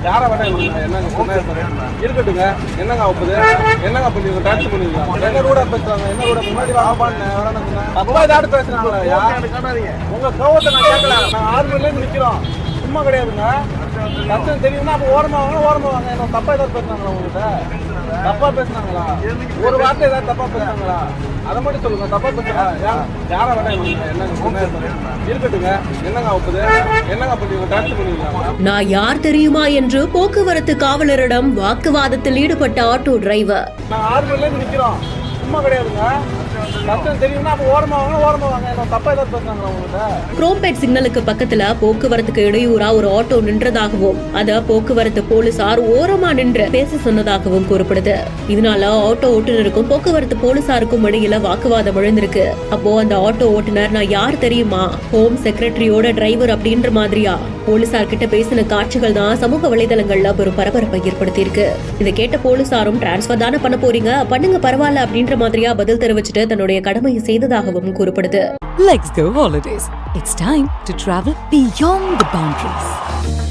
யாரை வேணா என்னங்க இருக்கட்டுங்க. என்னங்க ஆகுது? என்னங்க பண்ணி டான்ஸ் பண்ணுவீங்களா? என்ன கூட பேசுறாங்க? என்ன கூட முன்னாடி வாங்கப்பான்னு அப்பா ஏதாவது பேசுறாங்களா? உங்க கோவத்தை நான் கேட்கல. நாங்கள் 6 மணிலேருந்து நிற்கிறோம். சும்மா கிடையாதுங்க. கஷ்டம் தெரியும்னா அப்போ ஓரமா வாங்க. என்ன தப்பா ஏதாவது பேசுனாங்களா உங்ககிட்ட? தப்பா பேசுனாங்களா? ஒரு வார்த்தை ஏதாவது தப்பா பேசுனாங்களா? அதை மட்டும் சொல்லுங்க. தப்பா பேசுறாங்க. யாரை வேணா என்னங்க இருக்கட்டுங்க. என்னங்க ஆகுது? என்னங்க பண்ணி டான்ஸ் பண்ணுவீங்களா? நான் யார் தெரியுமா என்று போக்குவரத்து காவலரிடம் வாக்குவாதத்தில் ஈடுபட்ட ஆட்டோ டிரைவர். நாங்கள் 6 மணிலேருந்து நிற்கிறோம். சும்மா கிடையாதுங்க. கஷ்டம் தெரியும்னா அப்போ ஓரமா வாங்க. என்ன தப்பா ஏதாவது பேசுனாங்களா உங்ககிட்ட? குரோம்பேட் சிக்னலுக்கு பக்கத்துல போக்குவரத்துக்கு இடையூறா ஒரு ஆட்டோ நின்றதாகவும் அத போக்குவரத்து போலீசார் ஓரமா நின்று பேச சொன்னதாகவும் கூறப்படுது. இதனால ஆட்டோ ஓட்டுநருக்கும் போக்குவரத்து போலீசாருக்கும் இடையில வாக்குவாதம் எழுந்திருக்கு. அப்போ அந்த ஆட்டோ ஓட்டுநர் நான் யார் தெரியுமா, ஹோம் செக்ரட்டரியோட டிரைவர் அப்படின்ற மாதிரியா போலீசார் கிட்ட பேசின காட்சிகள் தான் சமூக வலைதளங்கள்ல ஒரு பரபரப்பை ஏற்படுத்தி இருக்கு. இதை கேட்ட போலீசாரும் டிரான்ஸ்பர் தானே பண்ண போறீங்க, பண்ணுங்க பரவாயில்ல அப்படின்ற மாதிரியா பதில் தெரிவிச்சுட்டு தன்னுடைய கடமையை செய்ததாகவும் கூறப்படுது. Let's go holidays. It's time to travel beyond the boundaries.